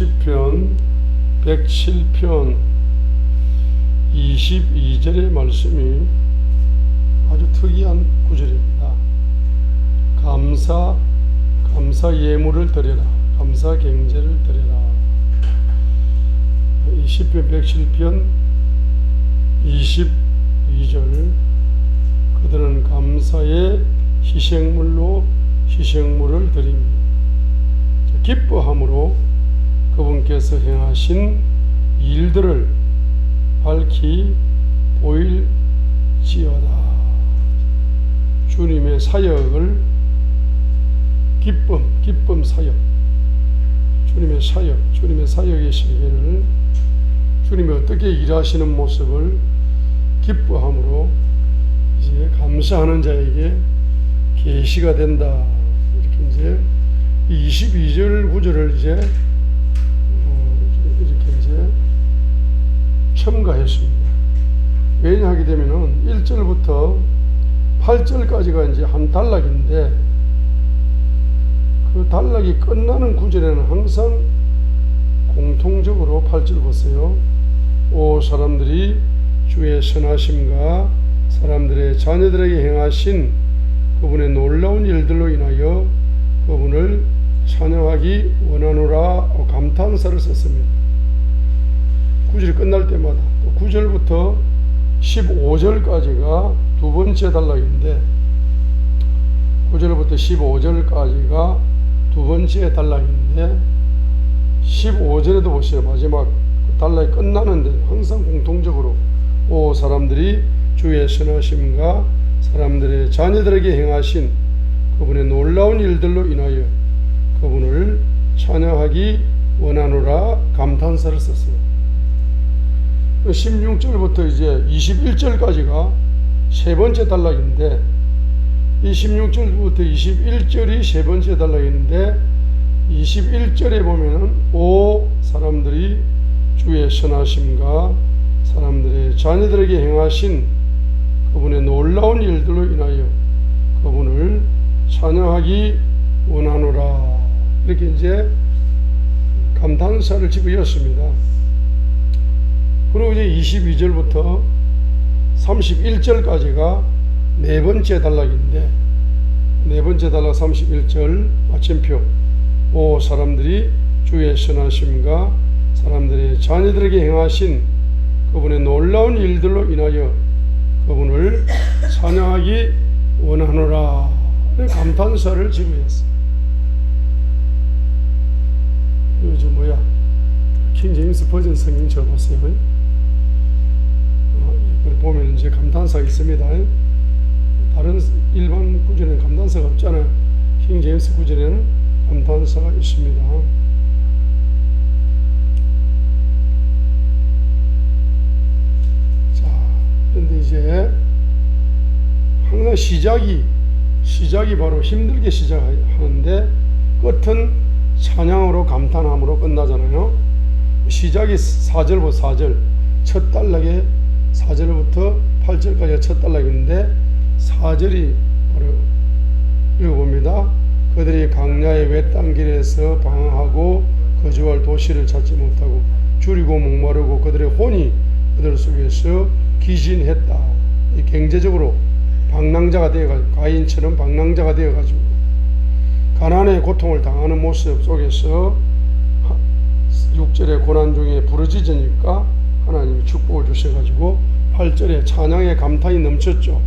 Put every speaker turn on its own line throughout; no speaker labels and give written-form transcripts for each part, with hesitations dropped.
시편 107편 22절의 말씀이 아주 특이한 구절입니다. 감사 예물을 드려라. 감사 경제를 드려라. 이 시편 107편 22절 그들은 감사의 희생물로 희생물을 드립니다. 기뻐함으로 그분께서 행하신 일들을 밝히 보일지어다. 주님의 사역을 기쁨 사역, 주님의 사역의 세계를 주님이 어떻게 일하시는 모습을 기뻐함으로 이제 감사하는 자에게 계시가 된다. 이렇게 이제 22절 구절을 이제 이렇게 이제 첨가했습니다. 왜냐하게 되면은 1절부터 8절까지가 이제 한 단락인데 그 단락이 끝나는 구절에는 항상 공통적으로 8절 보세요. 오 사람들이 주의 선하심과 사람들의 자녀들에게 행하신 그분의 놀라운 일들로 인하여 그분을 찬양하기 원하노라 감탄사를 썼습니다. 9절이 끝날 때마다 또 9절부터 15절까지가 두 번째 단락인데 9절부터 15절까지가 두 번째 단락인데 15절에도 보세요. 마지막 단락이 끝나는데 항상 공통적으로 오 사람들이 주의 선하심과 사람들의 자녀들에게 행하신 그분의 놀라운 일들로 인하여 그분을 찬양하기 원하노라 감탄사를 썼어요. 16절부터 이제 21절까지가 세 번째 단락인데 이 16절부터 21절이 세 번째 단락인데 21절에 보면은 오 사람들이 주의 선하심과 사람들의 자녀들에게 행하신 그분의 놀라운 일들로 인하여 그분을 찬양하기 원하노라 이렇게 이제 감탄사를 집어였습니다. 그리고 이제 22절부터 31절까지가 네 번째 단락인데 네 번째 단락 31절 마침표 오 사람들이 주의 선하심과 사람들의 자녀들에게 행하신 그분의 놀라운 일들로 인하여 그분을 찬양하기 원하노라 감탄사를 집어였어요. 요즘 킹 제임스 버전 성경 쳐보세요. 보면 이제 감탄사가 있습니다. 다른 일반 구절에는 감탄사가 없잖아요. 킹 제임스 구절에는 감탄사가 있습니다. 자, 그런데 이제 항상 시작이 바로 힘들게 시작하는데 끝은 찬양으로 감탄함으로 끝나잖아요. 시작이 4절부터 4절 첫 단락에 4절부터 8절까지가 첫 단락인데 4절이 바로 읽어봅니다. 그들이 강야의 외딴 길에서 방황하고 거주할 도시를 찾지 못하고 줄이고 목마르고 그들의 혼이 그들 속에서 기진했다. 경제적으로 방랑자가 되어가지고 가인처럼 방랑자가 되어가지고 가난의 고통을 당하는 모습 속에서 6절의 고난 중에 부르짖으니까 하나님이 축복을 주셔가지고 8절에 찬양의 감탄이 넘쳤죠.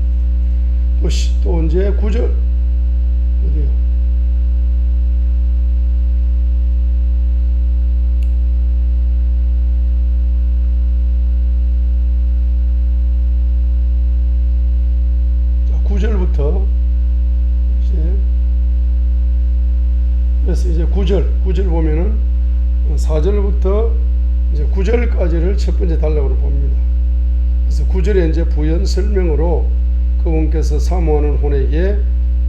또 이제 9절 어디요? 자, 9절부터 그래서 이제 9절 보면은 4절부터 이제 9절까지를 첫 번째 단락으로 봅니다. 그래서 9절에 이제 부연 설명으로 그분께서 사모하는 혼에게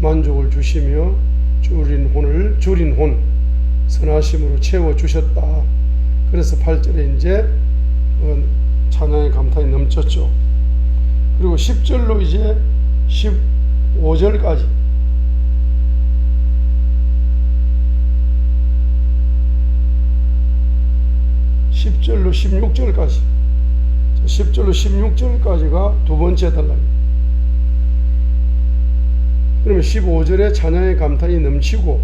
만족을 주시며 줄인 혼 선하심으로 채워 주셨다. 그래서 8절에 이제 찬양의 감탄이 넘쳤죠. 그리고 10절로 이제 15절까지 10절로 16절까지, 10절로 16절까지가 두 번째 단락입니다. 그러면 15절에 찬양의 감탄이 넘치고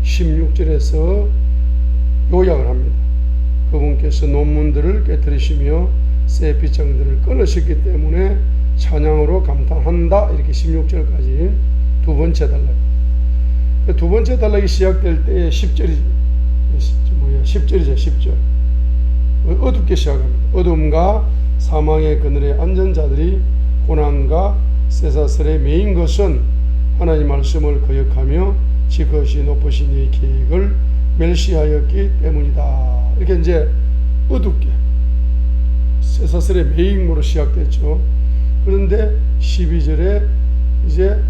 16절에서 요약을 합니다. 그분께서 논문들을 깨뜨리시며 새 빗장들을 끊으셨기 때문에 찬양으로 감탄한다. 이렇게 16절까지 두 번째 단락. 두 번째 단락이 시작될 때에 10절이죠. 10절. 어둡게 시작합니다. 어둠과 사망의 그늘에 앉은 자들이 고난과 쇠사슬에 매인 것은 하나님 말씀을 거역하며 지극히 높으신 이 계획을 멸시하였기 때문이다. 이렇게 이제 어둡게 쇠사슬의 매임으로 시작됐죠. 그런데 12절에 이제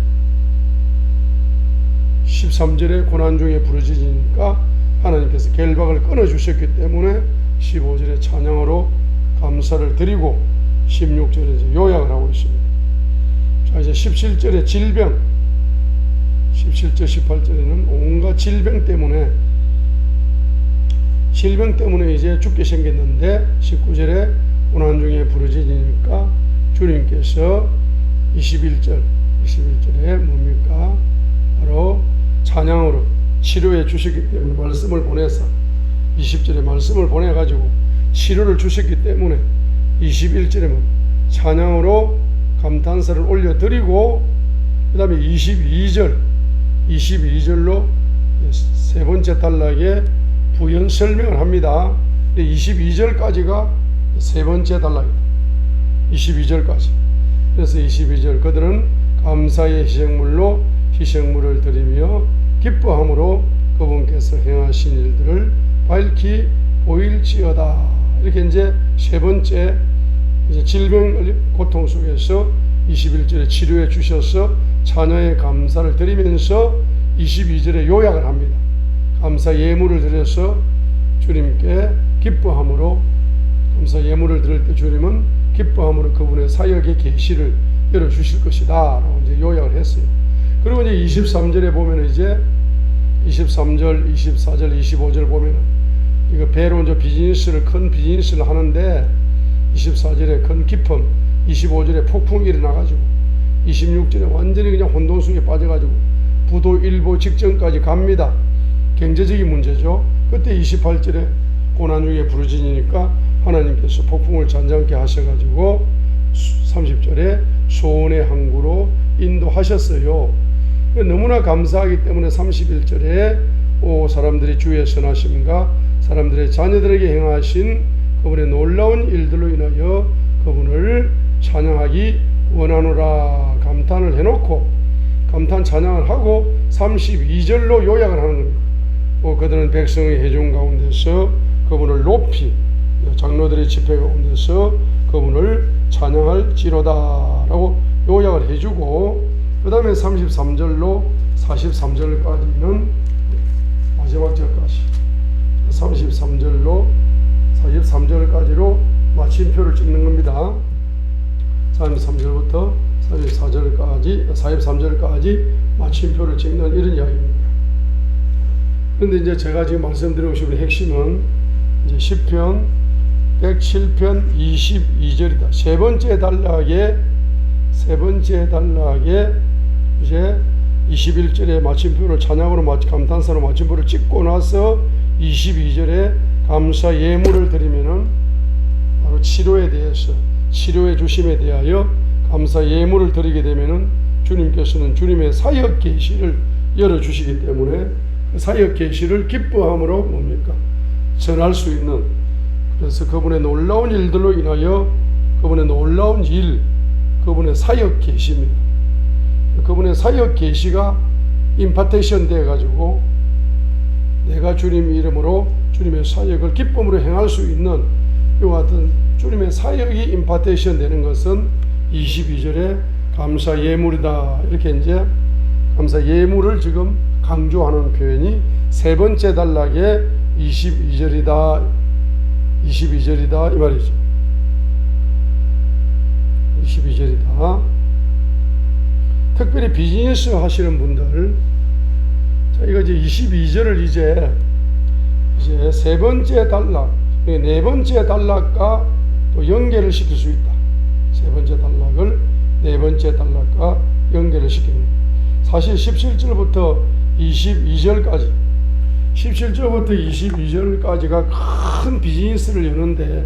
13절에 고난 중에 부르짖으니까 하나님께서 결박을 끊어주셨기 때문에 15절에 찬양으로 감사를 드리고 16절에 이제 요약을 하고 있습니다. 자, 이제 17절에 질병, 17절 18절에는 온갖 질병 때문에 이제 죽게 생겼는데 19절에 고난 중에 부르짖으니까 주님께서 21절에 뭡니까? 바로 찬양으로 치료해 주셨기 때문에 말씀을 보내서 20절에 말씀을 보내가지고 치료를 주셨기 때문에 21절에는 찬양으로 감탄사를 올려드리고 그 다음에 22절로 세 번째 단락에 부연 설명을 합니다. 22절까지가 세 번째 단락입니다. 22절까지. 그래서 22절 그들은 감사의 희생물을 드리며 기뻐함으로 그분께서 행하신 일들을 밝히 보일지어다. 이렇게 이제 세 번째 이제 질병 고통 속에서 21절에 치료해 주셔서 자녀의 감사를 드리면서 22절에 요약을 합니다. 감사 예물을 드려서 주님께 기뻐함으로, 감사 예물을 드릴 때 주님은 기뻐함으로 그분의 사역의 계시를 열어주실 것이다 라고 이제 요약을 했어요. 그리고 이제 23절에 보면 이제 23절, 24절, 25절 보면 이거 배로 이제 큰 비즈니스를 하는데 24절에 큰 기쁨, 25절에 폭풍이 일어나가지고 26절에 완전히 그냥 혼돈 속에 빠져가지고 부도 일보 직전까지 갑니다. 경제적인 문제죠. 그때 28절에 고난 중에 부르짖으니까 하나님께서 폭풍을 잔잔케 하셔가지고 30절에 소원의 항구로 인도하셨어요. 너무나 감사하기 때문에 31절에 오 사람들이 주의 선하심과 사람들의 자녀들에게 행하신 그분의 놀라운 일들로 인하여 그분을 찬양하기 원하노라 감탄을 해놓고 감탄 찬양을 하고 32절로 요약을 하는 겁니다. 그들은 백성의 회중 가운데서 그분을 높이 장로들의 집회 가운데서 그분을 찬양할지로다 라고 요약을 해주고 그 다음에 33절로 43절까지는 마지막 절까지 33절로 43절까지로 마침표를 찍는 겁니다. 33절부터 43절까지 마침표를 찍는 이런 이야기입니다. 그런데 이제 제가 지금 말씀드리고 싶은 핵심은 이제 시편 107편 22절이다. 세 번째 단락에 이제 21절에 마침표를 찬양으로 감탄사로 마침표를 찍고 나서 22절에 감사 예물을 드리면은 바로 치료에 대해서 치료해 주심에 대하여 감사 예물을 드리게 되면은 주님께서는 주님의 사역 계시를 열어 주시기 때문에 그 사역 계시를 기뻐함으로 뭡니까? 전할 수 있는, 그래서 그분의 놀라운 일들로 인하여 그분의 놀라운 일, 그분의 사역 계시입니다. 그분의 사역 계시가 임파테이션 되어 가지고 내가 주님 이름으로 주님의 사역을 기쁨으로 행할 수 있는 이와 같은 주님의 사역이 임파테이션 되는 것은 22절에 감사 예물이다. 이렇게 이제 감사 예물을 지금 강조하는 표현이 세 번째 단락에 22절이다 이 말이죠. 22절이다. 특별히 비즈니스 하시는 분들, 자, 이거 이제 22절을 이제 세 번째 단락, 네 번째 단락과 또 연결을 시킬 수 있다. 세 번째 단락을 네 번째 단락과 연결을 시키는 거예요. 사실 17절부터 22절까지 17절부터 22절까지가 큰 비즈니스를 여는데,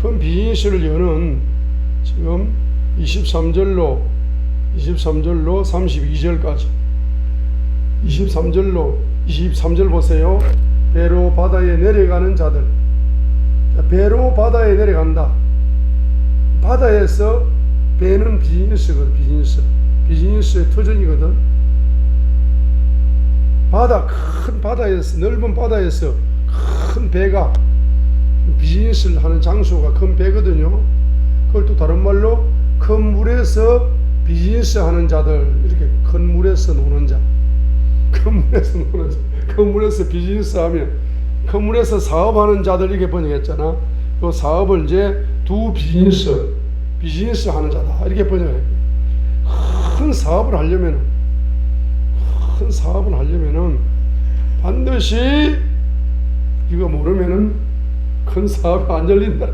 큰 비즈니스를 여는 지금 23절로 32절까지 23절 보세요. 배로 바다에 내려가는 자들. 배로 바다에 내려간다. 바다에서 배는 비즈니스거든. 비즈니스의 터전이거든. 큰 바다에서, 넓은 바다에서 큰 배가 비즈니스를 하는 장소가 큰 배거든요. 그걸 또 다른 말로 큰 물에서 비즈니스 하는 자들, 이렇게 큰 물에서 노는 자, 큰 물에서 비즈니스 하면, 큰 물에서 사업하는 자들, 이렇게 번역했잖아. 그 사업을 이제 두 비즈니스 하는 자다, 이렇게 번역해. 큰 사업을 하려면은 반드시 이거 모르면은 큰 사업이 안 열린다.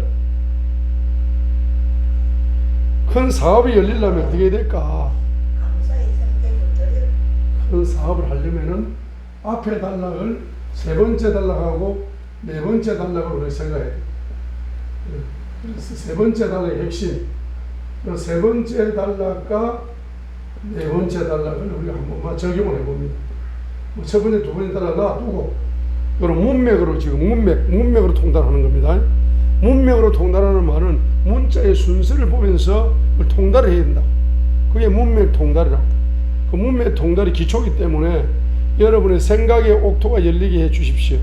큰 사업이 열리려면 어떻게 될까? 큰 사업을 하려면은 앞에 단락을 세 번째 단락하고 네 번째 단락으로 생각해야 돼. 그래서 세 번째 단락의 핵심, 세 번째 단락과 네 번째 단락을 우리가 한 번만 적용을 해봅니다. 첫 번째, 두 번째 단락 놔두고, 이런 문맥으로 지금 문맥으로 통달하는 겁니다. 문맥으로 통달하는 말은 문자의 순서를 보면서 통달을 해야 된다. 그게 문맥 통달이라고. 그 문맥 통달이 기초이기 때문에 여러분의 생각의 옥토가 열리게 해 주십시오.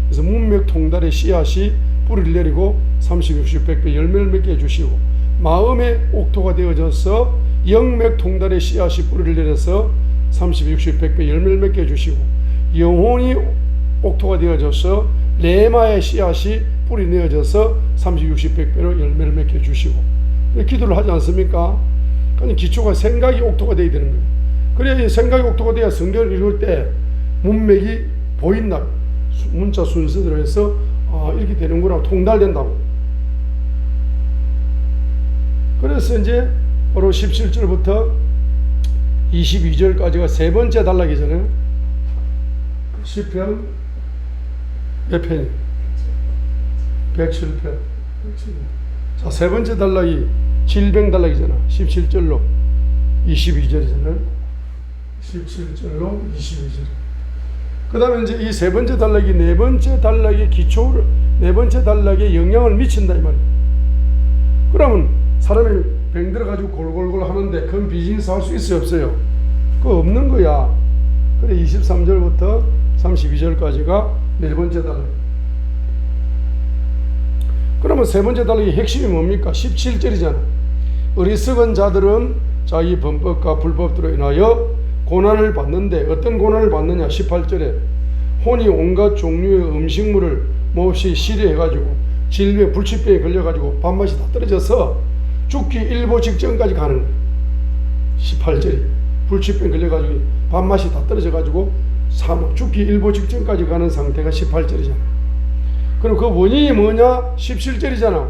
그래서 문맥 통달의 씨앗이 뿌리를 내리고 30, 60, 100배 열매를 맺게 해주시고, 마음의 옥토가 되어져서 영맥 통달의 씨앗이 뿌리를 내려서 30, 60, 100배 열매를 맺게 해주시고, 영혼이 옥토가 되어져서 레마의 씨앗이 뿌리 내어져서 30, 60, 100배로 열매를 맺게 해주시고, 기도를 하지 않습니까? 그러니까 기초가 생각이 옥토가 되어야 되는 거예요. 그래야 생각이 옥토가 되어 성경을 읽을 때 문맥이 보인다. 문자 순서대로 해서 이렇게 되는구나, 통달된다고. 그래서 이제 바로 17절부터 22절까지가 세 번째 단락이잖아요. 시편 몇 편이? 107편. 자, 세 번째 단락이 질병 단락이잖아. 17절로 22절이잖아요. 17절로 22절. 그 다음에 이제 이 세 번째 단락이 네 번째 단락의 기초를, 네 번째 단락에 영향을 미친다, 이 말이에요. 그러면 사람이 병 들어가지고 골골골 하는데 큰 비즈니스 할 수 있어요, 없어요? 그거 없는 거야. 그래, 23절부터 32절까지가 네 번째 단락. 그러면 세 번째 단락의 핵심이 뭡니까? 17절이잖아. 어리석은 자들은 자기 범법과 불법들로 인하여 고난을 받는데, 어떤 고난을 받느냐? 18절에 혼이 온갖 종류의 음식물을 몹시 시려해가지고 질병, 불치병에 걸려가지고 밥맛이 다 떨어져서 죽기 일보 직전까지 가는 거예요. 18절에 불치병 걸려가지고 밥맛이 다 떨어져가지고 죽기 일보 직전까지 가는 상태가 18절이잖아. 그럼 그 원인이 뭐냐? 17절이잖아.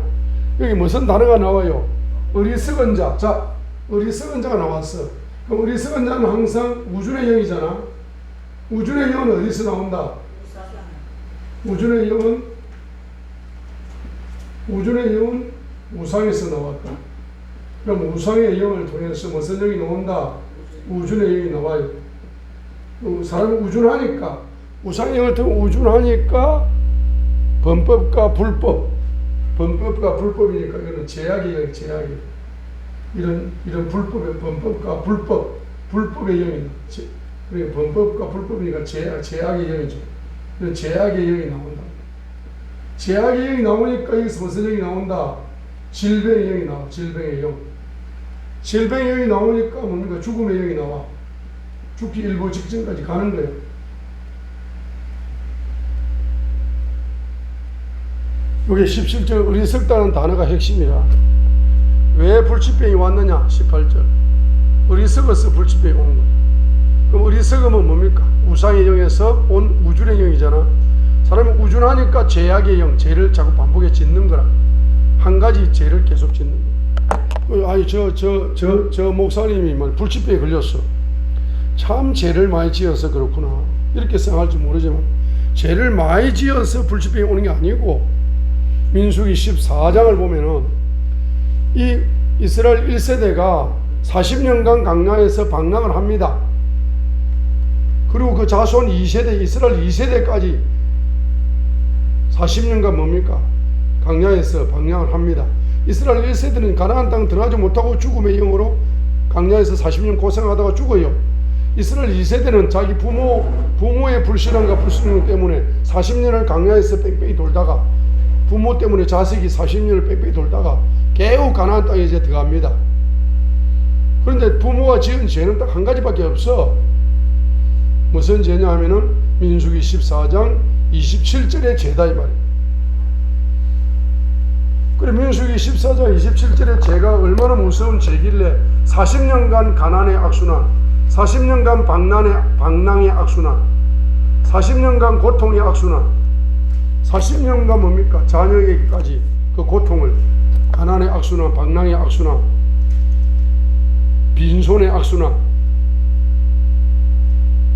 여기 무슨 단어가 나와요? 어리석은 자. 자, 어리석은 자가 나왔어. 그럼 어리석은 자는 항상 우준의 영이잖아. 우준의 영은 어디서 나온다? 우준의 영은 우상에서 나왔다. 그럼 우상의 영을 통해서 무슨 영이 나온다? 우준의 영이 나와요. 사람은 우준하니까, 우상의 영을 통해 우준하니까 범법과 불법이니까 이거는 제약의 영, 이런 불법의 범법과 불법의 영이다. 그러니까 범법과 불법이니까 제약의 영이죠. 이런 제약의 영이 나온다. 제약의 영이 나오니까 여기서 무슨 영이 나온다? 질병의 영이 나와. 질병의 영. 질병의 영이 나오니까 뭡니까? 죽음의 영이 나와. 죽기 일보 직전까지 가는 거예요. 이게 17절 어리석다는 단어가 핵심이라. 왜 불치병이 왔느냐? 18절. 어리석어서 불치병이 온 거예요. 그럼 어리석으면 뭡니까? 우상의 영에서 온 우주의 영이잖아. 사람이 우준하니까 죄악의 영, 죄를 자꾸 반복해 짓는 거라. 한 가지 죄를 계속 짓는 거야. 아니 저 목사님이 불치병에 걸렸어. 참 죄를 많이 지어서 그렇구나 이렇게 생각할지 모르지만, 죄를 많이 지어서 불치병이 오는 게 아니고, 민수기 14장을 보면은 이 이스라엘 1세대가 40년간 광야에서 방랑을 합니다. 그리고 그 자손 2세대, 이스라엘 2세대까지 40년간 뭡니까? 광야에서 방랑을 합니다. 이스라엘 1세대는 가나안 땅 들어가지 못하고 죽음의 영으로 광야에서 40년 고생하다가 죽어요. 이스라엘 2세대는 자기 부모의 불신앙과 불순종 때문에 40년을 광야에서 뺑뺑이 돌다가, 부모 때문에 자식이 40년을 뺑뺑이 돌다가 겨우 가나안 땅에 이제 들어갑니다. 그런데 부모가 지은 죄는 딱 한 가지밖에 없어. 무슨 죄냐 하면은 민수기 14장 27절의 죄다 이 말이에요. 그래, 민수기 14장 27절의 죄가 얼마나 무서운 죄길래 40년간 가난의 악순환, 40년간 방랑의 악순환, 40년간 고통의 악순환, 40년간 뭡니까? 자녀에게까지 그 고통을, 가난의 악순환, 방랑의 악순환, 빈손의 악순환,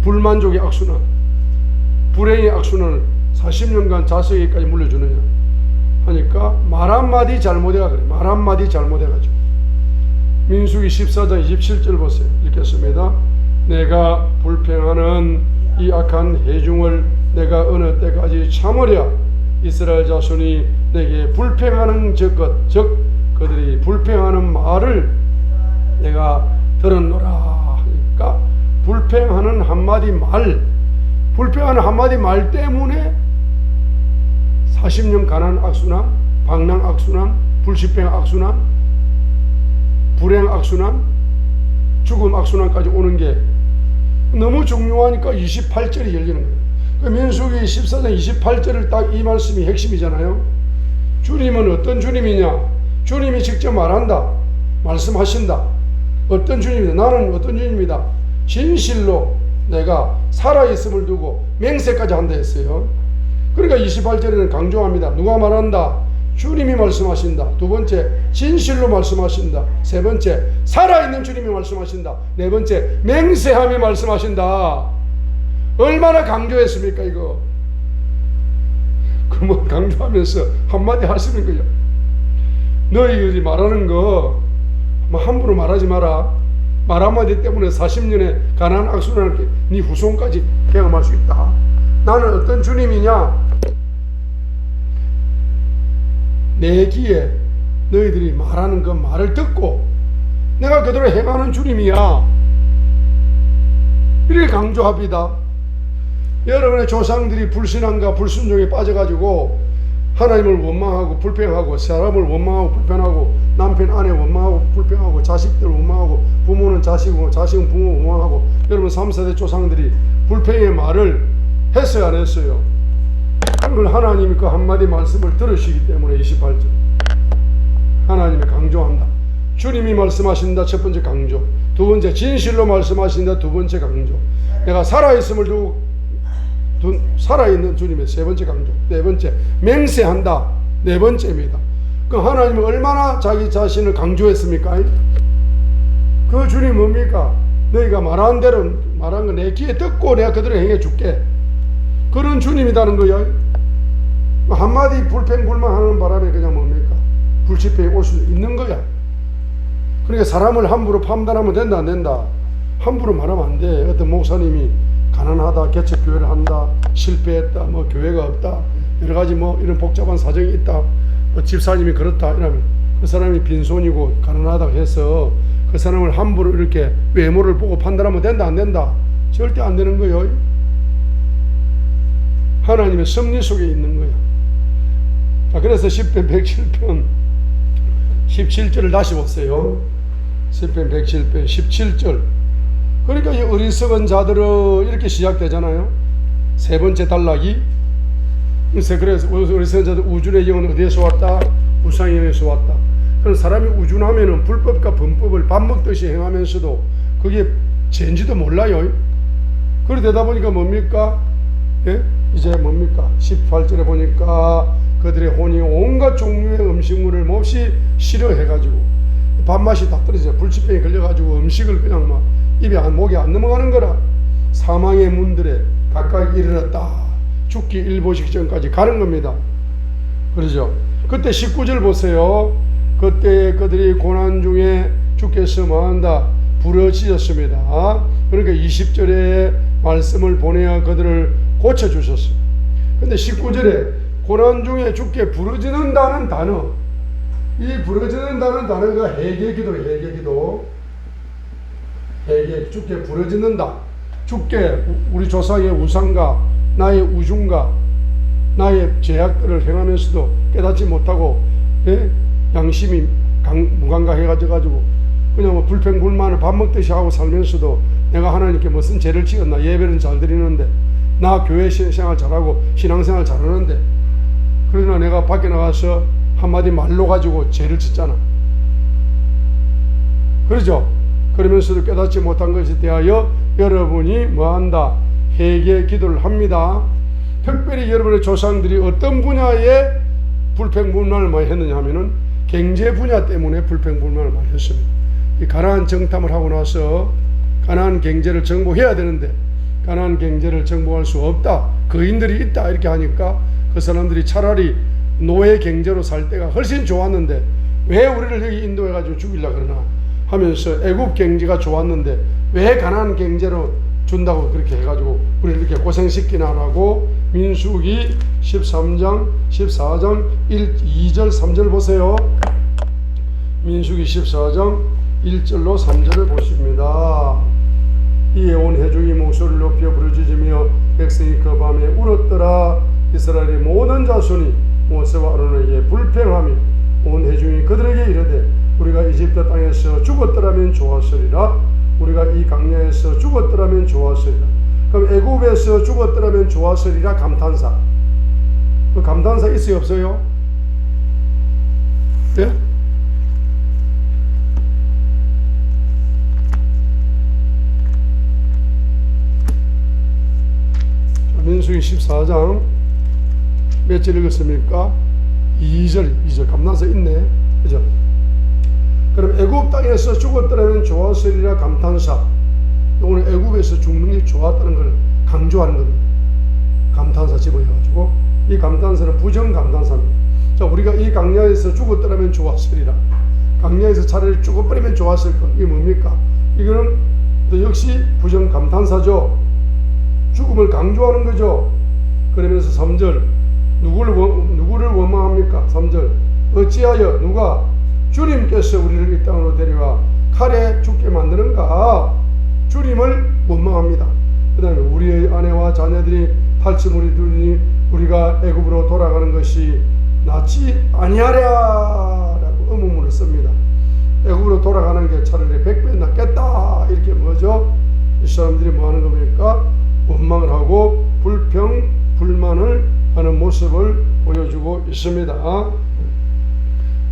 불만족의 악순환, 불행의 악순환을 40년간 자식에게까지 물려주느냐 하니까 말 한마디 잘못해가 그래. 말 한마디 잘못해가지고. 민수기 14장 27절 보세요. 읽겠습니다. 내가 불평하는 이 악한 회중을 내가 어느 때까지 참으랴. 이스라엘 자손이 내게 불평하는 즉 그들이 불평하는 말을 내가 들었노라. 그러니까 불평하는 한마디 말, 불평하는 한마디 말 때문에 40년 가난 악순환, 방랑 악순환, 불치병 악순환, 불행 악순환, 죽음 악순환까지 오는 게 너무 중요하니까 28절이 열리는 거예요. 그 민수기 14장 28절을 딱 이 말씀이 핵심이잖아요. 주님은 어떤 주님이냐? 주님이 직접 말한다. 말씀하신다. 어떤 주님이다? 나는 어떤 주님이다? 진실로 내가 살아있음을 두고 맹세까지 한다 했어요. 그러니까 28절에는 강조합니다. 누가 말한다? 주님이 말씀하신다. 두 번째, 진실로 말씀하신다. 세 번째, 살아있는 주님이 말씀하신다. 네 번째, 맹세함이 말씀하신다. 얼마나 강조했습니까 이거? 그뭐 강조하면서 한마디 하시는 거예요. 너희들이 말하는 거 함부로 말하지 마라. 말 한마디 때문에 40년의 가난한 악순환을 네 후손까지 경험할 수 있다. 나는 어떤 주님이냐? 내 귀에 너희들이 말하는 그 말을 듣고 내가 그대로 행하는 주님이야. 이렇게 강조합니다. 여러분의 조상들이 불신앙과 불순종에 빠져가지고 하나님을 원망하고 불평하고, 사람을 원망하고 불평하고, 남편 아내 원망하고 불평하고, 자식들 원망하고, 부모는 자식이고 자식은 부모 원망하고, 여러분 3세대 조상들이 불평의 말을 했어요 안 했어요? 그걸 하나님이 그 한마디 말씀을 들으시기 때문에 28절 하나님이 강조한다. 주님이 말씀하신다. 첫 번째 강조. 두 번째, 진실로 말씀하신다. 두 번째 강조. 내가 살아있음을 두고 살아있는 주님의 세 번째 강조. 네 번째, 맹세한다. 네 번째입니다. 그 하나님은 얼마나 자기 자신을 강조했습니까? 그 주님 뭡니까? 너희가 말한 대로 말한 거 내 귀에 듣고 내가 그대로 행해 줄게. 그런 주님이라는 거야. 한마디 불평불만하는 바람에 그냥 뭡니까? 불치병이 올 수 있는 거야. 그러니까 사람을 함부로 판단하면 된다 안 된다? 함부로 말하면 안 돼. 어떤 목사님이 가난하다, 개척교회를 한다, 실패했다, 뭐 교회가 없다, 여러 가지 뭐 이런 복잡한 사정이 있다, 뭐 집사님이 그렇다 이러면 그 사람이 빈손이고 가난하다고 해서 그 사람을 함부로 이렇게 외모를 보고 판단하면 된다 안 된다? 절대 안 되는 거예요. 하나님의 섭리 속에 있는 거야. 자, 그래서 10편 107편 17절을 다시 보세요. 10편 107편 17절. 그러니까 이 어리석은 자들은 이렇게 시작되잖아요. 세 번째 단락이. 그래서 어리석은 자들 우준의 영은 어디에서 왔다? 우상의 영에서 왔다. 그럼 사람이 우준하면은 불법과 범법을 밥 먹듯이 행하면서도 그게 죄인지도 몰라요. 그러다 보니까 뭡니까? 예? 이제 뭡니까? 18절에 보니까 그들의 혼이 온갖 종류의 음식물을 몹시 싫어해가지고 밥맛이 다 떨어져 불치병에 걸려가지고 음식을 그냥 막 입에 목에 안 넘어가는 거라. 사망의 문들에 가까이 이르렀다. 죽기 일보 직전까지 가는 겁니다. 그러죠. 그때 19절 보세요. 그때 그들이 고난 중에 주께서 뭐한다? 부러지셨습니다. 그러니까 20절에 말씀을 보내어 그들을 고쳐주셨어요. 근데 19절에 고난 중에 주께 부르짖는다는 단어, 이 부르짖는다는 단어가 회개기도예요. 회개기도. 회개, 주께 부르짖는다. 주께 우리 조상의 우상과 나의 우중과 나의 죄악들을 행하면서도 깨닫지 못하고 양심이 무감각해가지고 그냥 뭐 불평불만을 밥 먹듯이 하고 살면서도 내가 하나님께 무슨 죄를 지었나. 예배는 잘 드리는데, 나 교회 생활 잘하고 신앙생활 잘하는데, 그러나 내가 밖에 나가서 한마디 말로 가지고 죄를 짓잖아. 그러죠. 그러면서도 깨닫지 못한 것에 대하여 여러분이 뭐한다? 회개 기도를 합니다. 특별히 여러분의 조상들이 어떤 분야에 불평불만을 많이 했느냐 하면은 경제 분야 때문에 불평불만을 많이 했습니다. 이 가나안 정탐을 하고 나서 가나안 경제를 정복해야 되는데 가나안 경제를 정복할 수 없다, 거인들이 있다 이렇게 하니까 그 사람들이 차라리 노예 경제로 살 때가 훨씬 좋았는데 왜 우리를 여기 인도해가지고 죽이려고 그러나 하면서 애굽 경제가 좋았는데 왜 가나안 경제로 준다고 그렇게 해가지고 우리를 이렇게 고생시키나라고 민수기 13장 14장 2절 3절 보세요. 민수기 14장 1절로 3절을 보십니다. 이에 온 회중이 목소리를 높여 부르짖으며 백성이 그 밤에 울었더라. 이스라엘의 모든 자손이 모세와 아론에게 불평하며 온 회중이 그들에게 이르되 우리가 이집트 땅에서 죽었더라면 좋았으리라. 우리가 이 광야에서 죽었더라면 좋았으리라. 그럼 애굽에서 죽었더라면 좋았으리라. 감탄사. 그 감탄사 있어요 없어요? 예? 민수기 14장 몇 절 읽었습니까? 2절 감탄사 있네. 그죠? 그럼 애굽 땅에서 죽었더라면 좋았으리라. 감탄사. 오늘 애굽에서 죽는 게 좋았다는 걸 강조하는 겁니다. 감탄사 집어넣어가지고 이 감탄사는 부정 감탄사입니다. 자, 우리가 이 광야에서 죽었더라면 좋았으리라. 광야에서 차라리 죽어버리면 좋았을 것. 이게 뭡니까? 이거는 또 역시 부정 감탄사죠. 죽음을 강조하는 거죠. 그러면서 3절 누구를 원망합니까? 3절 어찌하여 누가 주님께서 우리를 이 땅으로 데려와 칼에 죽게 만드는가? 주님을 원망합니다. 그 다음에 우리의 아내와 자녀들이 탈취물이 되니 우리가 애굽으로 돌아가는 것이 낫지 아니하랴 라고 의문문을 씁니다. 애굽으로 돌아가는 게 차라리 100배 낫겠다 이렇게 뭐죠? 이 사람들이 뭐 하는 겁니까? 원망을 하고 불평 불만을 하는 모습을 보여주고 있습니다.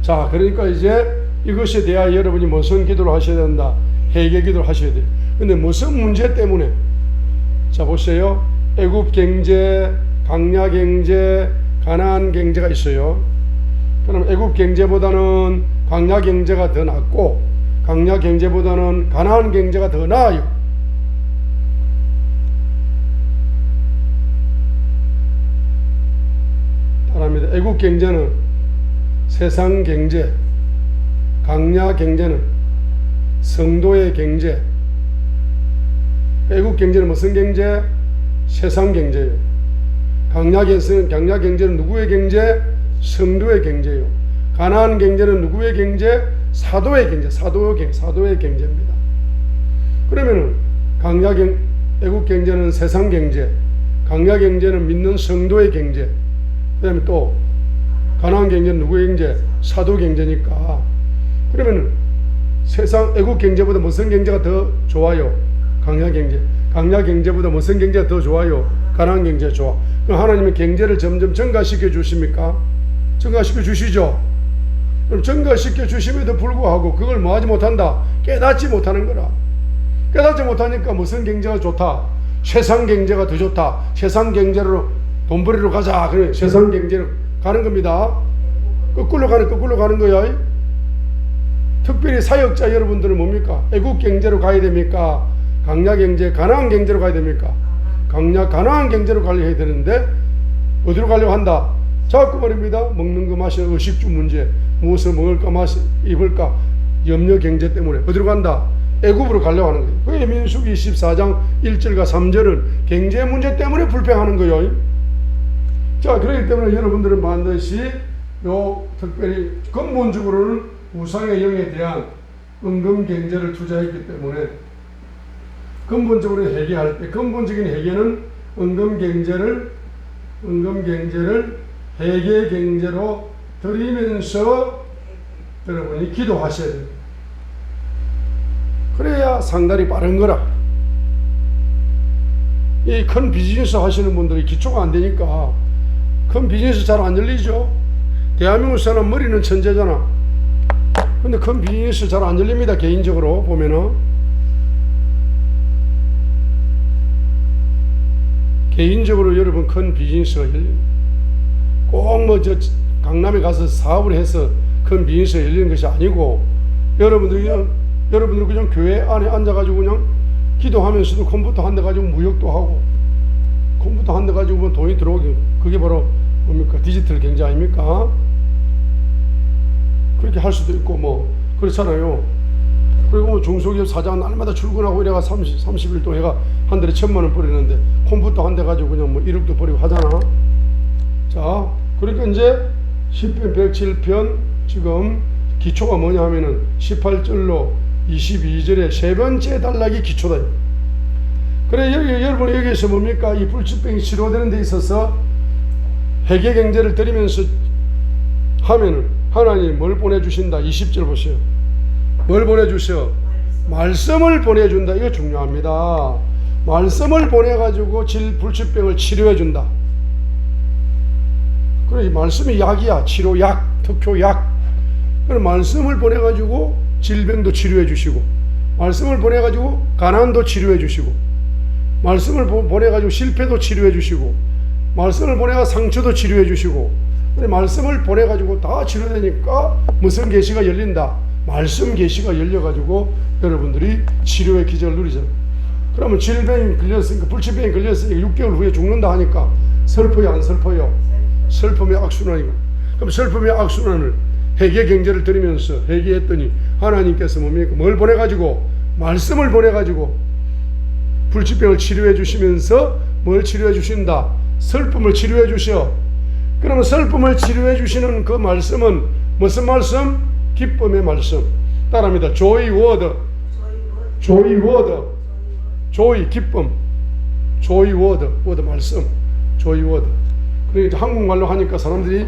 자, 그러니까 이제 이것에 대하여 여러분이 무슨 기도를 하셔야 된다? 회개 기도를 하셔야 돼요. 근데 무슨 문제 때문에? 자, 보세요. 애굽 경제, 광야 경제, 가나안 경제가 있어요. 그럼 애굽 경제보다는 광야 경제가 더 낫고 광야 경제보다는 가나안 경제가 더 나아요. 따라합니다. 애굽 경제는 세상 경제, 광야 경제는 성도의 경제. 애굽 경제는 무슨 경제? 세상 경제예요. 광야 경제는 누구의 경제? 성도의 경제예요. 가나안 경제는 누구의 경제? 사도의 경제, 사도의 경제입니다. 그러면은 애굽 경제는 세상 경제, 광야 경제는 믿는 성도의 경제. 그 다음에 또 가나안 경제는 누구의 경제? 사도 경제니까. 그러면은 세상 애국 경제보다 무슨 경제가 더 좋아요? 광야 경제. 광야 경제보다 무슨 경제가 더 좋아요? 가나안 경제 좋아. 그럼 하나님은 경제를 점점 증가시켜 주십니까? 증가시켜 주시죠. 그럼 증가시켜 주심에도 불구하고 그걸 뭐하지 못한다? 깨닫지 못하는 거라. 깨닫지 못하니까 무슨 경제가 좋다? 세상 경제가 더 좋다. 세상 경제로 돈 벌이러 가자. 그래 세상 경제로 가는 겁니다. 거꾸로 가는 거야. 특별히 사역자 여러분들은 뭡니까? 애국 경제로 가야 됩니까? 강약 경제, 가나안 경제로 가야 됩니까? 가나안 경제로 가려야 되는데 어디로 가려고 한다? 자꾸 말입니다. 먹는 거 마시는 의식주 문제, 무엇을 먹을까 입을까 염려 경제 때문에 어디로 간다? 애굽으로 가려고 하는 거예요. 그게 민수기 24장 1절과 3절은 경제 문제 때문에 불평하는 거예요. 자, 그렇기 때문에 여러분들은 반드시 특별히 근본적으로는 우상의 영에 대한 은금 경제를 투자했기 때문에 근본적으로 회개할 때 근본적인 회개는 은금 경제를 회개 경제로 드리면서 여러분이 기도하셔야 됩니다. 그래야 상달이 빠른 거라. 이 큰 비즈니스 하시는 분들이 기초가 안 되니까 큰 비즈니스 잘 안 열리죠. 대한민국 사람 머리는 천재잖아. 근데 큰 비즈니스 잘 안 열립니다. 개인적으로 보면은 개인적으로 여러분 큰 비즈니스가 열립니다. 꼭 뭐 저 강남에 가서 사업을 해서 큰 비즈니스가 열리는 것이 아니고 여러분들이 그냥 교회 안에 앉아가지고 그냥 기도하면서도 컴퓨터 한 대 가지고 무역도 하고 컴퓨터 한 대 가지고 뭐 돈이 들어오기 그게 바로 뭡니까? 디지털 경제 아닙니까? 그렇게 할 수도 있고 뭐 그렇잖아요. 그리고 뭐 중소기업 사장 날마다 출근하고 이래가 30일 동안 해가 한 달에 1,000만 원 버리는데 컴퓨터 한 대 가지고 그냥 뭐 1억도 버리고 하잖아. 자, 그러니까 이제 10편 107편 지금 기초가 뭐냐 하면은 18절로 22절의 세 번째 단락이 기초다. 그래 여러분 여기에서 뭡니까? 이 불치병이 치료되는 데 있어서 회개 경제를 드리면서 하면은 하나님 뭘 보내주신다. 20절 보세요. 뭘 보내주셔? 말씀을 보내준다. 이거 중요합니다. 말씀을 보내가지고 불치병을 치료해준다. 그래 이 말씀이 약이야. 치료약, 특효약. 그래 말씀을 보내가지고 질병도 치료해 주시고 말씀을 보내가지고 가난도 치료해 주시고 말씀을 보내가지고 실패도 치료해 주시고 말씀을 보내가 상처도 치료해 주시고 그래 말씀을 보내가지고 다 치료되니까 무슨 계시가 열린다. 말씀 계시가 열려가지고 여러분들이 치료의 기적을 누리잖아요. 그러면 질병이 걸렸으니까 불치병이 걸렸으니까 6개월 후에 죽는다 하니까 슬퍼요 안 슬퍼요? 슬픔의 악순환이고 그럼 슬픔의 악순환을 회개 경제를 드리면서 회개했더니 하나님께서 뭡니까? 뭘 보내가지고 말씀을 보내가지고 불치병을 치료해 주시면서 뭘 치료해 주신다? 슬픔을 치료해 주셔. 그러면 슬픔을 치료해 주시는 그 말씀은 무슨 말씀? 기쁨의 말씀. 따라합니다. joy word. joy word. joy 기쁨. joy word. word 말씀. joy word. 그러니까 한국말로 하니까 사람들이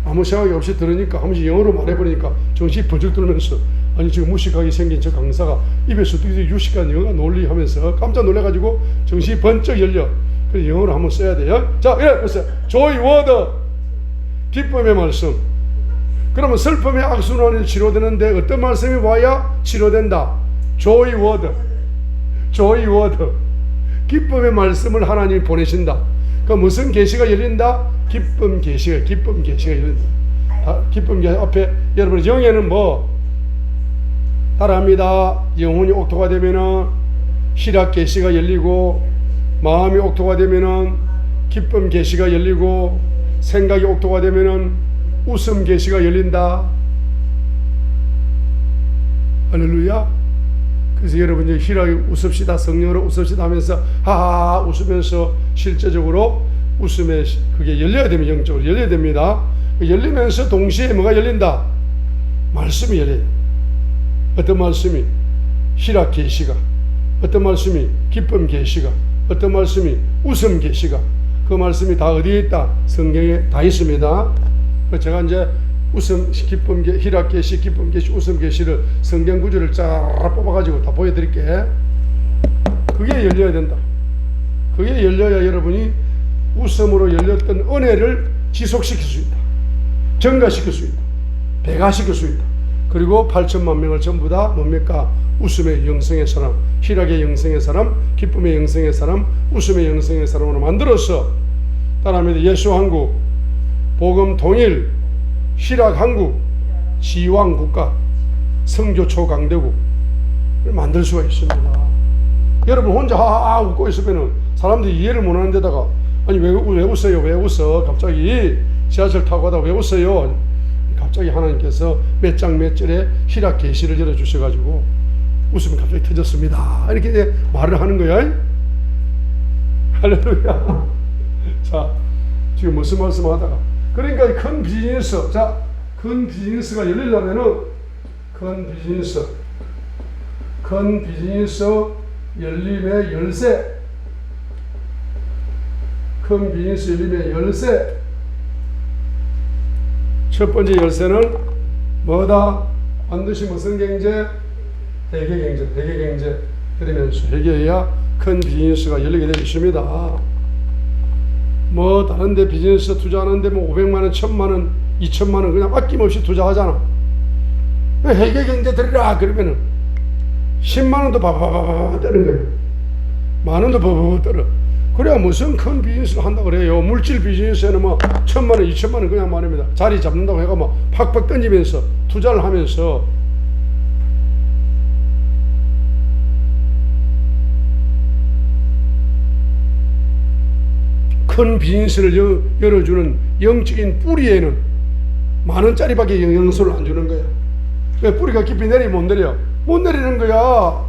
아무 생각이 없이 들으니까 한 번씩 영어로 말해버리니까 정신이 번쩍 들면서 아니 지금 무식하게 생긴 저 강사가 입에서 유식한 영어가 논리하면서 깜짝 놀라가지고 정신이 번쩍 열려. 그래서 영어로 한번 써야 돼요. 자, 이래 보세요. joy word. 기쁨의 말씀. 그러면 슬픔의 악순환이 치료되는데 어떤 말씀이 와야 치료된다? joy word. joy word. 기쁨의 말씀을 하나님이 보내신다. 그 무슨 계시가 열린다? 기쁨 계시가 열린다. 기쁨 계시 앞에 여러분 영에는 뭐 따라합니다. 영혼이 옥토가 되면은 희락 계시가 열리고 마음이 옥토가 되면은 기쁨 계시가 열리고 생각이 옥토가 되면은 웃음 계시가 열린다. 할렐루야. 그래서 여러분 이제 희락이 웃읍시다 성령으로 웃읍시다 하면서 하하 웃으면서 실제적으로 웃음에 그게 열려야 됩니다. 영적으로 열려야 됩니다. 열리면서 동시에 뭐가 열린다? 말씀이 열려요. 어떤 말씀이? 희락 계시가. 어떤 말씀이? 기쁨 계시가. 어떤 말씀이? 웃음 계시가. 그 말씀이 다 어디에 있다? 성경에 다 있습니다. 제가 이제 웃음, 기쁨, 희락 계시, 기쁨 계시, 웃음 계시를 성경 구절을 쫙 뽑아가지고 다 보여드릴게. 그게 열려야 된다. 그게 열려야 여러분이 웃음으로 열렸던 은혜를 지속시킬 수 있다. 증가시킬 수 있다. 배가시킬 수 있다. 그리고 8천만 명을 전부 다 뭡니까? 웃음의 영성의 사람, 희락의 영성의 사람, 기쁨의 영성의 사람, 웃음의 영성의 사람으로 만들어서 따라합니다. 예수 한국, 복음 통일, 희락 한국, 지왕 국가, 성교 초강대국을 만들 수가 있습니다. 여러분 혼자 하하 웃고 있으면 사람들이 이해를 못하는 데다가 아니 왜 웃어요? 왜 웃어? 갑자기 지하철 타고 가다 왜 웃어요? 갑자기 하나님께서 몇 장 몇 절에 희락 계시를 열어주셔가지고 웃음이 갑자기 터졌습니다. 이렇게 이제 말을 하는 거야. 할렐루야. 자, 지금 무슨 말씀 하다가 그러니까 큰 비즈니스, 자, 큰 비즈니스가 열리려면은 큰 비즈니스 열림의 열쇠, 큰 비즈니스 열림의 열쇠. 첫 번째 열쇠는 뭐다? 반드시 무슨 경제? 회계 경제 그러면서 회계해야 큰 비즈니스가 열리게 되어 있습니다. 뭐 다른 데 비즈니스 투자하는데 뭐 500만 원, 1000만 원, 2000만 원 그냥 아낌없이 투자하잖아. 회계 경제 들으라 그러면은 10만 원도 바바바바 떠는 거예요. 만 원도 바바바 떠러. 그래야 무슨 큰 비즈니스를 한다고 그래요. 물질 비즈니스에는 뭐 1000만 원, 2000만 원 그냥 말입니다. 자리 잡는다고 해가 뭐 팍팍 던지면서 투자를 하면서 큰 비즈니스를 열어주는 영적인 뿌리에는 만 원짜리밖에 영향소를 안 주는 거야. 왜 뿌리가 깊이 내리면 못 내려? 못 내리는 거야.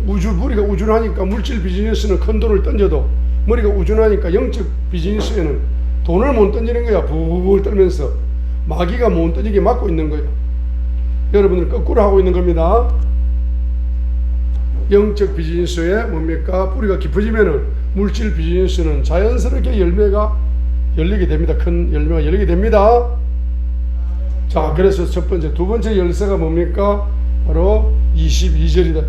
머리가 우준하니까 물질 비즈니스는 큰 돈을 던져도 머리가 우준하니까 영적 비즈니스에는 돈을 못 던지는 거야. 부부부 떨면서 마귀가 못 던지게 막고 있는 거야. 여러분들 거꾸로 하고 있는 겁니다. 영적 비즈니스에 뭡니까? 뿌리가 깊어지면은 물질 비즈니스는 자연스럽게 열매가 열리게 됩니다. 큰 열매가 열리게 됩니다. 자, 그래서 첫 번째, 두 번째 열쇠가 뭡니까? 바로 22절이다.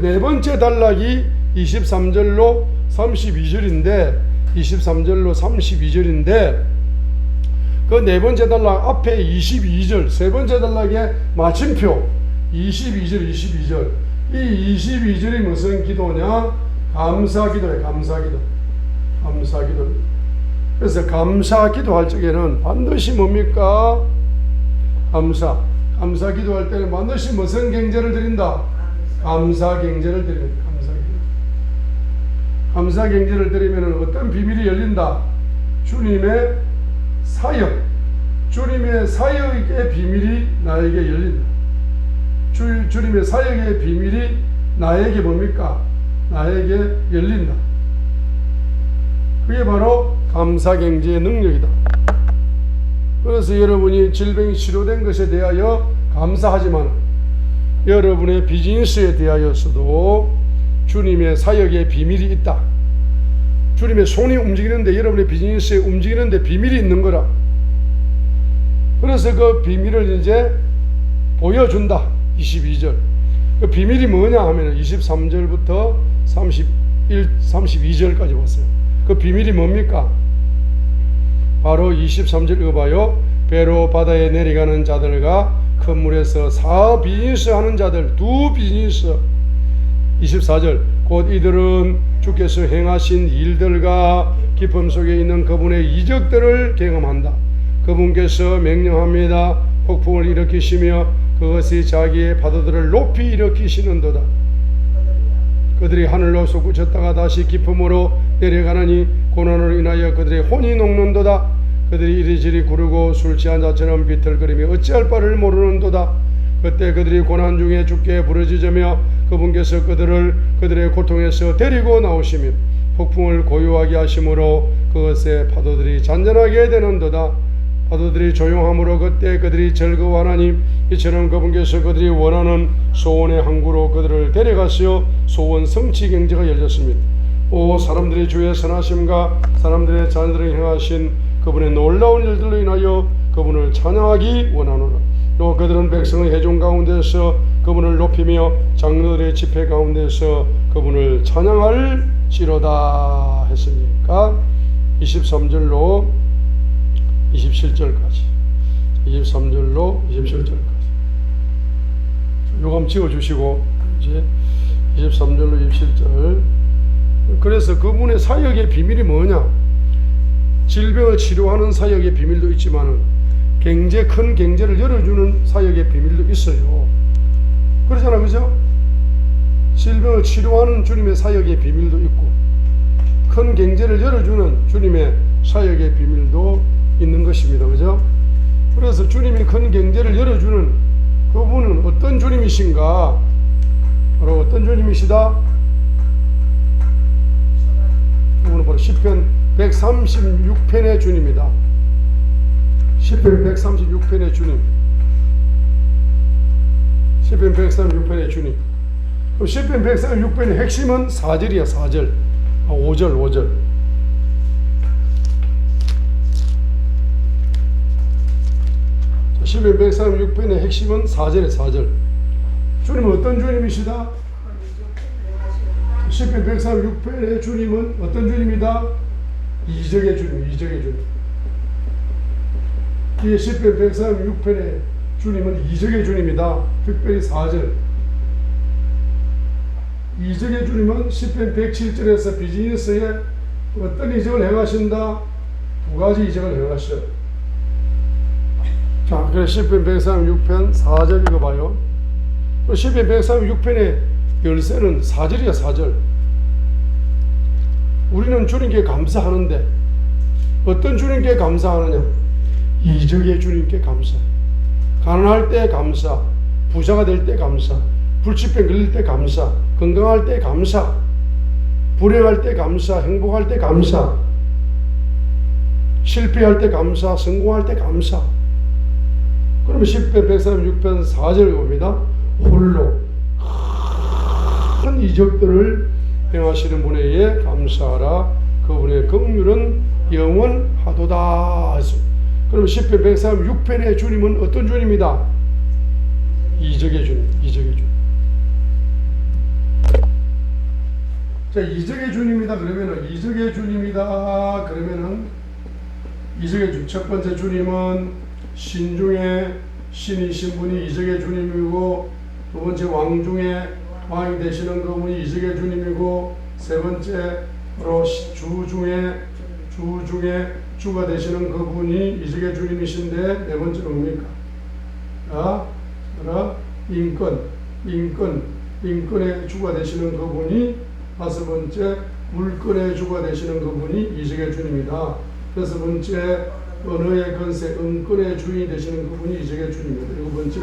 네 번째 단락이 23절로 32절인데, 23절로 32절인데, 그 네 번째 단락 앞에 22절, 세 번째 단락의 마침표 22절. 이 22절이 무슨 기도냐? 감사기도예요. 감사기도. 그래서 감사기도 할 적에는 반드시 뭡니까? 감사기도 할 때는 반드시 무슨 경제를 드린다? 감사경제를 드립니다. 감사경제를 드리면 어떤 비밀이 열린다? 주님의 사역의 비밀이 나에게 열린다. 주님의 사역의 비밀이 나에게 뭡니까? 나에게 열린다. 그게 바로 감사경제의 능력이다. 그래서 여러분이 질병이 치료된 것에 대하여 감사하지만 여러분의 비즈니스에 대하여서도 주님의 사역의 비밀이 있다. 주님의 손이 움직이는데 여러분의 비즈니스에 움직이는데 비밀이 있는 거라. 그래서 그 비밀을 이제 보여준다. 22절. 그 비밀이 뭐냐 하면 23절부터 32절까지 봤어요. 그 비밀이 뭡니까? 바로 23절 읽어봐요. 배로 바다에 내려가는 자들과 큰 물에서 사업 비즈니스 하는 자들, 두 비즈니스. 24절. 곧 이들은 주께서 행하신 일들과 기쁨 속에 있는 그분의 이적들을 경험한다. 그분께서 명령합니다. 폭풍을 일으키시며 그것이 자기의 파도들을 높이 일으키시는도다. 그들이 하늘로 솟구쳤다가 다시 기쁨으로 내려가느니 고난으로 인하여 그들의 혼이 녹는도다. 그들이 이리저리 구르고 술 취한 자처럼 비틀거리며 어찌할 바를 모르는도다. 그때 그들이 고난 중에 주께 부르짖으며 그분께서 그들의 고통에서 데리고 나오시며 폭풍을 고요하게 하심으로 그것의 파도들이 잔잔하게 되는도다. 파도들이 조용함으로 그때 그들이 즐거워하나니 이처럼 그분께서 그들이 원하는 소원의 항구로 그들을 데려가시어 소원 성취 경제가 열렸습니다. 오 사람들의 주의 선하심과 사람들의 자녀들을 행하신 그분의 놀라운 일들로 인하여 그분을 찬양하기 원하노라. 또 그들은 백성의 회중 가운데서 그분을 높이며 장로들의 집회 가운데서 그분을 찬양할지로다 했으니까 23절로 27절까지 23절로 27절까지 요거 한번 지워주시고 이제 23절로 27절. 그래서 그분의 사역의 비밀이 뭐냐? 질병을 치료하는 사역의 비밀도 있지만 큰 경제를 열어주는 사역의 비밀도 있어요. 그러잖아, 그죠? 질병을 치료하는 주님의 사역의 비밀도 있고 큰 경제를 열어주는 주님의 사역의 비밀도 있는 것입니다. 그죠? 그래서 주님이 큰 경제를 열어주는 그분은 어떤 주님이신가? 바로 어떤 주님이시다? 그분은 바로 시편 136편의 주님이다. 시편 136편의 주님. 시편 136편의 주님. 그럼 시편 136편의 핵심은 4절이야. 4절. 5절. 시편 136편의 핵심은 4절에 4절. 주님은 어떤 주님이시다? 시편 136편의 주님은 어떤 주님이다? 이적의 주님, 이적의 주님. 이 시편 136편의 주님은 이적의 주님이다. 특별히 4절. 이적의 주님은 시편 107절에서 비즈니스에 어떤 이적을 행하신다? 두 가지 이적을 행하셔. 자, 그래서 시편 136편 4절 읽어봐요. 시편 136편의 열쇠는 4절이야. 4절. 우리는 주님께 감사하는데 어떤 주님께 감사하느냐? 이적의 주님께 감사. 가난할 때 감사, 부자가 될 때 감사, 불치병 걸릴 때 감사, 건강할 때 감사, 불행할 때 감사, 행복할 때 감사, 실패할 때 감사, 성공할 때 감사. 그러면 10편 136편 4절 봅니다. 홀로 큰 이적들을 행하시는 분에 의해 감사하라. 그분의 긍휼은 영원하도다. 그럼 10편 136편의 주님은 어떤 주님이다? 이적의 주님, 이적의 주님. 자, 이적의 주님이다 그러면은 이적의 주님이다 그러면은 이적의 주님. 첫 번째 주님은 신 중에 신이신 분이 이적의 주님이고, 두 번째 왕 중에 왕이 되시는 그분이 이적의 주님이고, 세 번째 바로 주 중에 주가 되시는 그분이 이적의 주님이신데, 네 번째는 뭡니까? 인권의 주가 되시는 그분이, 다섯 번째 물권의 주가 되시는 그분이 이적의 주님이다. 여섯 번째 언어의 건세, 은권의 주인이 되시는 그분이 이적의 주님입니다. 일곱 번째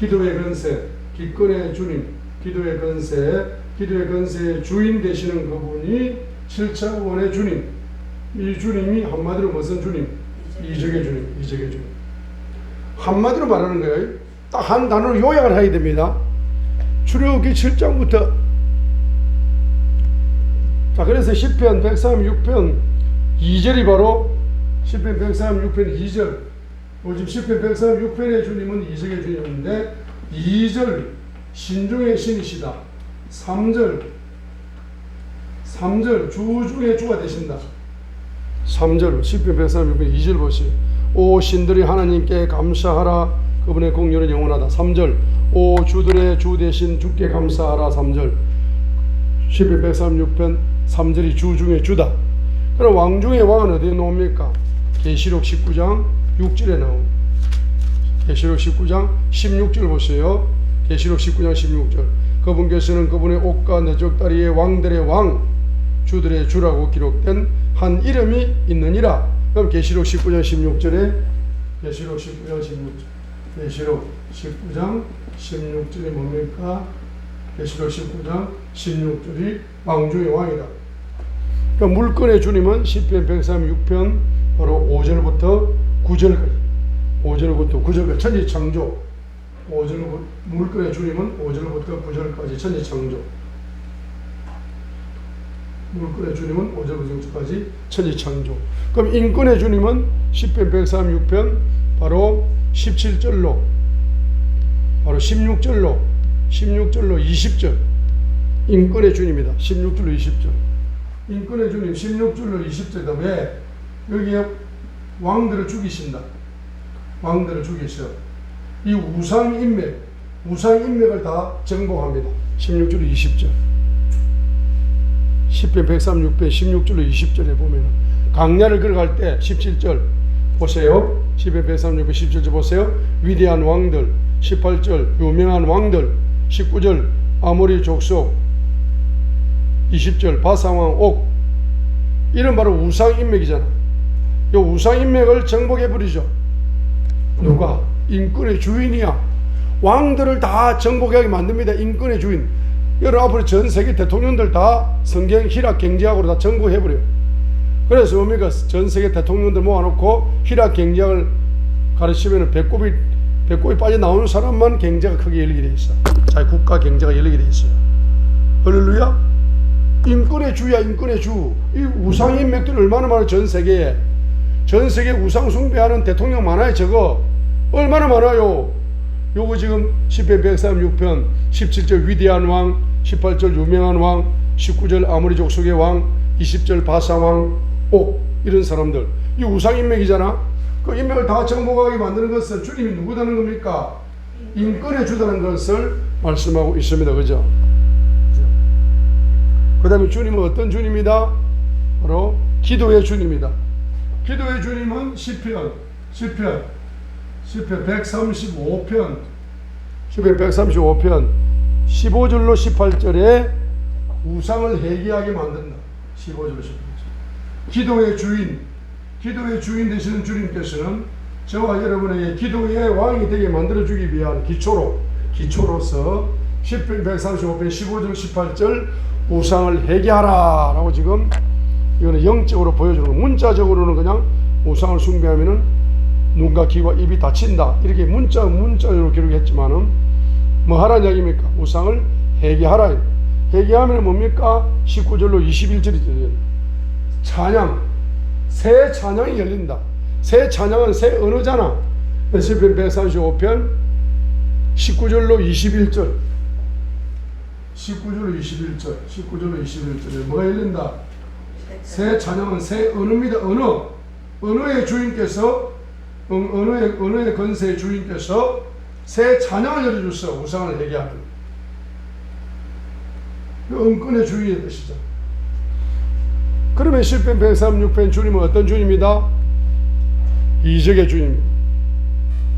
기도의 건세, 기권의 주님, 기도의 건세의 주인 되시는 그분이 7차 원의 주님. 이 주님이 한마디로 무슨 주님? 이적의 주님, 이적의 주님. 한마디로 말하는 거예요. 딱 한 단어로 요약을 해야 됩니다. 출애굽기 7장부터. 자, 그래서 시편 136편 2절이 바로 시편 136편 2절. 지금 시편 136편의 주님은 이적의 주님인데, 2절 신중의 신이시다. 3절 주 중에 주가 되신다. 3절 시편 136편 2절 보시오. 오 신들이 하나님께 감사하라. 그분의 공의는 영원하다. 3절 오 주들의 주 되신 주께 감사하라. 3절 시편 136편 3절이 주 중에 주다. 그럼 왕 중에 왕은 어디에 나옵니까? 계시록 19장 6절에 나옵니다. 계시록 19장 16절 보세요. 계시록 19장 16절. 그분께서는 그분의 옷과 내적다리에 왕들의 왕, 주들의 주라고 기록된 한 이름이 있느니라. 그럼 계시록 19장 16절에 계시록 19장 16절이 뭡니까? 계시록 19장 16절이 왕 중의 왕이다. 그러니까 물권의 주님은 시편 136편 바로 5절부터 9절까지, 5절부터 9절까지 천지창조. 물권의 주님은 5절부터 9절까지 천지창조. 물권의 주님은 5절부터 9절까지 천지창조. 그럼 인권의 주님은 시편 136편 바로 17절로, 바로 16절로 20절. 인권의 주님이다. 16절로 20절. 인권의 주님 16절로 20절이다. 왜? 여기에 왕들을 죽이신다. 왕들을 죽이셔. 이 우상인맥을 다 정복합니다. 16절로 20절. 시편 136편 16절로 20절에 보면 강야를 걸어갈 때 17절 보세요. 10편 136편 17절 보세요. 위대한 왕들 18절 유명한 왕들 19절 아모리 족속 20절 바사왕 옥 이런 바로 우상인맥이잖아. 이 우상인맥을 정복해버리죠. 누가? 인권의 주인이야. 왕들을 다 정복하게 만듭니다. 인권의 주인. 여러분 앞으로 전 세계 대통령들 다 성경 희락 경제학으로 다 정복해버려요. 그래서 뭡니까? 전 세계 대통령들 모아놓고 희락 경제학을 가르치면 배꼽이 빠져나오는 사람만 경제가 크게 열리게 돼 있어. 자기 국가 경제가 열리게 돼 있어요. 할렐루야. 인권의 주야. 인권의 주. 이 우상인맥들 얼마나 많아. 전 세계에 우상 숭배하는 대통령 많아요. 저거 얼마나 많아요. 요거 지금 10편 136편 17절 위대한 왕 18절 유명한 왕 19절 아모리 족속의 왕 20절 바사왕 옥 이런 사람들 이 우상인맥이잖아. 그 인맥을 다 정복하게 만드는 것은 주님이 누구다는 겁니까? 인권의 주다는 것을 말씀하고 있습니다. 그죠? 그 다음에 주님은 어떤 주님이다? 바로 기도의 주님이다. 기도의 주님은 시편 135편 15절로 18절에 우상을 회개하게 만든다. 15절로 18절. 기도의 주인 되시는 주님께서는 저와 여러분에게 기도의 왕이 되게 만들어주기 위한 기초로서 시편 135편 15절 18절 우상을 회개하라 라고 지금 이거는 영적으로 보여주는 거. 문자적으로는 그냥 우상을 숭배하면은 눈과 귀와 입이 다친다 이렇게 문자로 기록했지만은 뭐 하라는 이야기입니까? 우상을 회개하라. 회개하면 뭡니까? 19절로 21절이 찬양, 새 찬양이 열린다. 새 찬양은 새 언어잖아. 시편 135편 19절로 21절 19절로 21절에 뭐가 열린다? 새 찬양은 새 언어입니다. 언어의 주인께서 언어의 건세의 주인께서 새 찬양을 열어줬어. 우상을 회개하는 은권의 주인의 뜻이죠. 그러면 시편 136편 주님은 어떤 주님이다? 이적의 주님입니다.